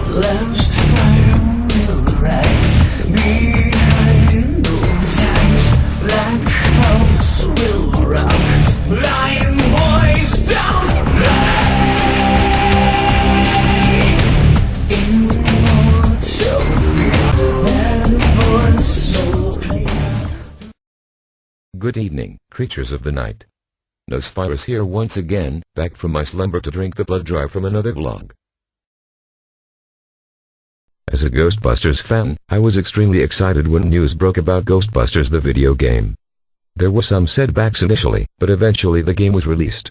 Lost fire will rise behind those eyes. Black house will rock. Lion boys down. Immortal fear. That voice so clear. Good evening, creatures of the night. Nosphyrus here once again, back from my slumber to drink the blood dry from another vlog. As a Ghostbusters fan, I was extremely excited when news broke about Ghostbusters the video game. There were some setbacks initially, but eventually the game was released.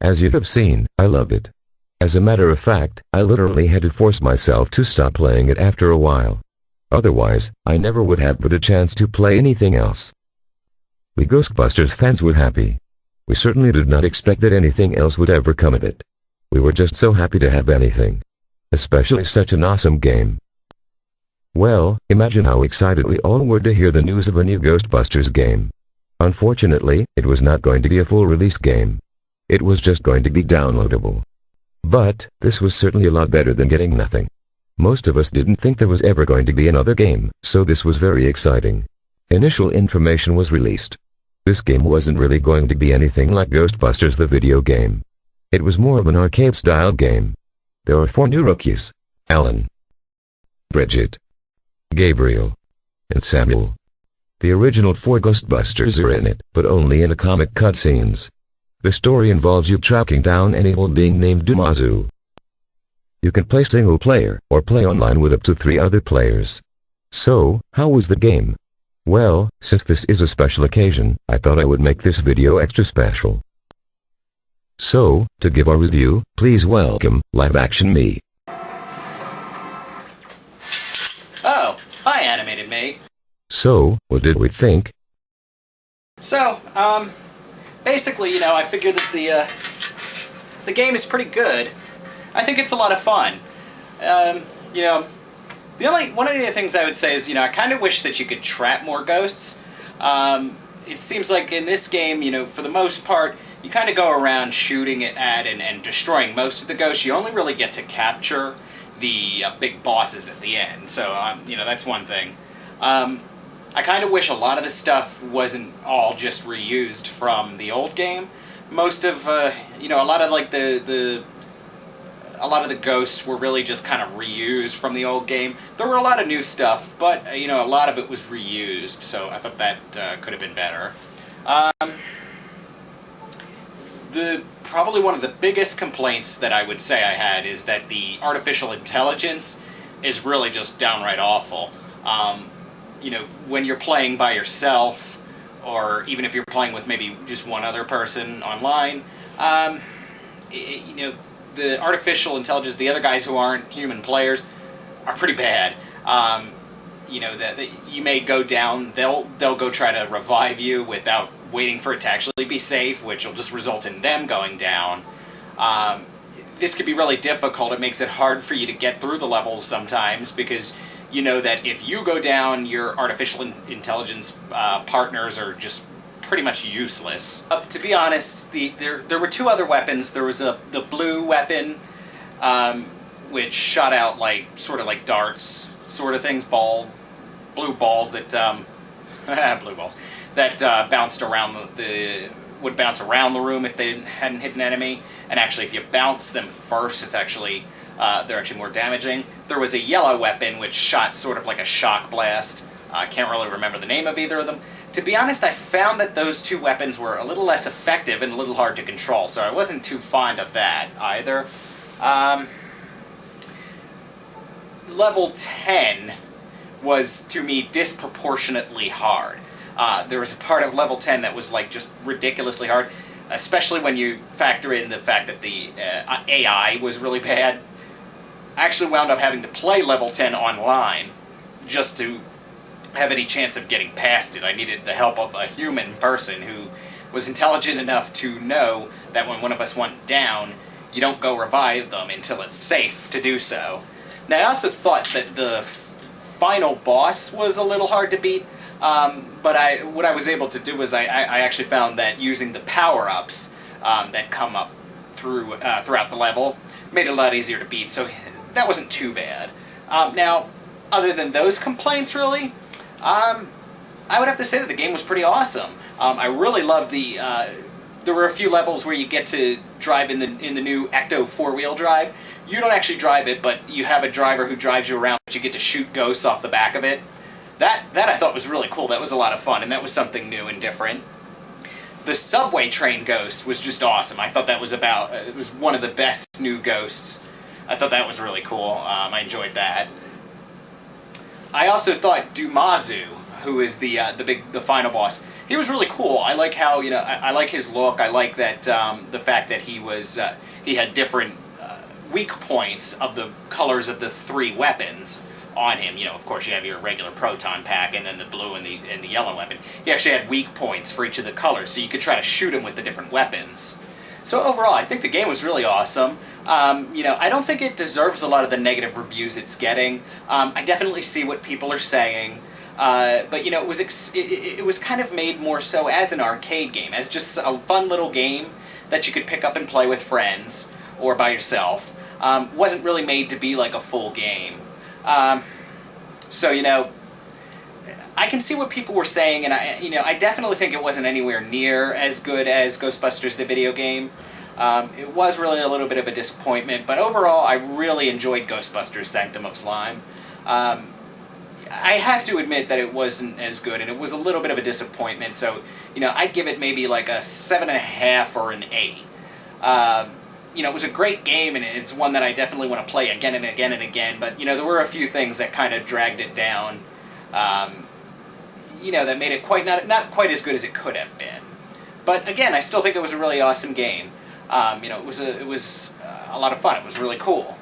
As you have seen, I love it. As a matter of fact, I literally had to force myself to stop playing it after a while. Otherwise, I never would have had a chance to play anything else. We Ghostbusters fans were happy. We certainly did not expect that anything else would ever come of it. We were just so happy to have anything. Especially such an awesome game. Well, imagine how excited we all were to hear the news of a new Ghostbusters game. Unfortunately, it was not going to be a full release game. It was just going to be downloadable. But, this was certainly a lot better than getting nothing. Most of us didn't think there was ever going to be another game, so this was very exciting. Initial information was released. This game wasn't really going to be anything like Ghostbusters the video game. It was more of an arcade-style game. There are 4 new rookies: Alan, Bridget, Gabriel, and Samuel. The original 4 Ghostbusters are in it, but only in the comic cutscenes. The story involves you tracking down an evil being named Dumazu. You can play single player, or play online with up to 3 other players. So, how was the game? Well, since this is a special occasion, I thought I would make this video extra special. So, to give our review, please welcome, Live Action Me. Oh, hi Animated Me. So, what did we think? So, basically, I figured that the game is pretty good. I think it's a lot of fun. One of the things I would say is, I kind of wish that you could trap more ghosts. It seems like in this game, for the most part, you kind of go around shooting it at and destroying most of the ghosts. You only really get to capture the big bosses at the end. So, that's one thing. I kind of wish a lot of the stuff wasn't all just reused from the old game. Most of, a lot of like a lot of the ghosts were really just kind of reused from the old game. There were a lot of new stuff, but, a lot of it was reused, so I thought that could have been better. Probably one of the biggest complaints that I would say I had is that the artificial intelligence is really just downright awful. When you're playing by yourself, or even if you're playing with maybe just one other person online, the artificial intelligence, the other guys who aren't human players, are pretty bad. That you may go down, they'll go try to revive you without waiting for it to actually be safe, which will just result in them going down. This could be really difficult. It makes it hard for you to get through the levels sometimes, because you know that if you go down, your artificial intelligence partners are just pretty much useless. To be honest, there were 2 other weapons. There was the blue weapon, which shot out sort of like darts, sort of things, blue balls that blue balls that bounced around would bounce around the room if they hadn't hit an enemy. And actually, if you bounce them first, it's actually they're actually more damaging. There was a yellow weapon which shot sort of like a shock blast. I can't really remember the name of either of them. To be honest, I found that those 2 weapons were a little less effective and a little hard to control, so I wasn't too fond of that either. Level 10 was, to me, disproportionately hard. There was a part of level 10 that was just ridiculously hard, especially when you factor in the fact that the AI was really bad. I actually wound up having to play level 10 online just to have any chance of getting past it. I needed the help of a human person who was intelligent enough to know that when one of us went down, you don't go revive them until it's safe to do so. Now, I also thought that the final boss was a little hard to beat, but what I was able to do was I actually found that using the power-ups that come up throughout the level made it a lot easier to beat. So that wasn't too bad. Now, other than those complaints, really, I would have to say that the game was pretty awesome. I really loved the. There were a few levels where you get to drive in the new Ecto 4-wheel drive. You don't actually drive it, but you have a driver who drives you around, but you get to shoot ghosts off the back of it. That I thought was really cool. That was a lot of fun, and that was something new and different. The subway train ghost was just awesome. I thought that was it was one of the best new ghosts. I thought that was really cool. I enjoyed that. I also thought Dumazu, who is the final boss, he was really cool. I like how, I like his look. I like that the fact that he had different weak points of the colors of the 3 weapons on him. Of course, you have your regular proton pack and then the blue and the yellow weapon. He actually had weak points for each of the colors, so you could try to shoot him with the different weapons. So overall, I think the game was really awesome. I don't think it deserves a lot of the negative reviews it's getting. I definitely see what people are saying. But it was kind of made more so as an arcade game, as just a fun little game that you could pick up and play with friends or by yourself. Wasn't really made to be like a full game. So I can see what people were saying, and I definitely think it wasn't anywhere near as good as Ghostbusters the video game. It was really a little bit of a disappointment, but overall, I really enjoyed Ghostbusters Sanctum of Slime. I have to admit that it wasn't as good, and it was a little bit of a disappointment, so, I'd give it maybe like a 7.5 or an 8. It was a great game, and it's one that I definitely want to play again and again and again, but, there were a few things that kind of dragged it down, that made it not quite as good as it could have been. But, again, I still think it was a really awesome game. It was a lot of fun. It was really cool.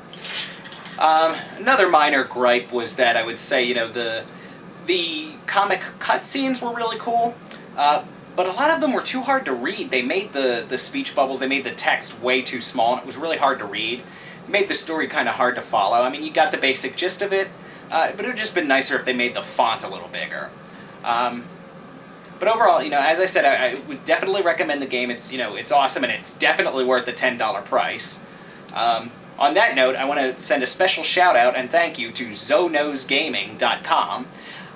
Another minor gripe was that I would say, the comic cutscenes were really cool, but a lot of them were too hard to read. They made the speech bubbles, they made the text way too small, and it was really hard to read. It made the story kind of hard to follow. I mean, you got the basic gist of it, but it would have just been nicer if they made the font a little bigger. But overall, as I said, I would definitely recommend the game. It's awesome, and it's definitely worth the $10 price. On that note, I want to send a special shout out and thank you to ZoKnowsGaming.com.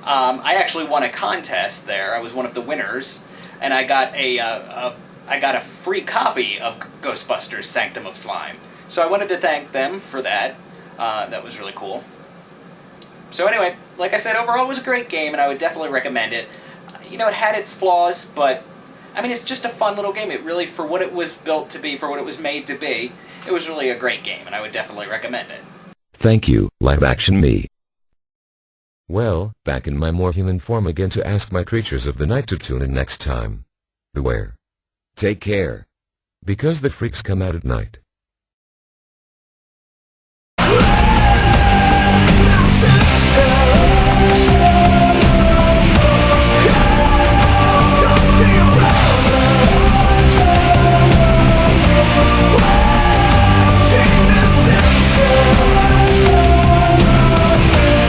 I actually won a contest there. I was one of the winners, and I got a free copy of Ghostbusters Sanctum of Slime. So I wanted to thank them for that. That was really cool. So anyway, like I said, overall it was a great game, and I would definitely recommend it. It had its flaws, but I mean, it's just a fun little game. It really, for what it was built to be, for what it was made to be, it was really a great game, and I would definitely recommend it. Thank you, Live Action Me. Well, back in my more human form again to ask my creatures of the night to tune in next time. Beware. Take care. Because the freaks come out at night.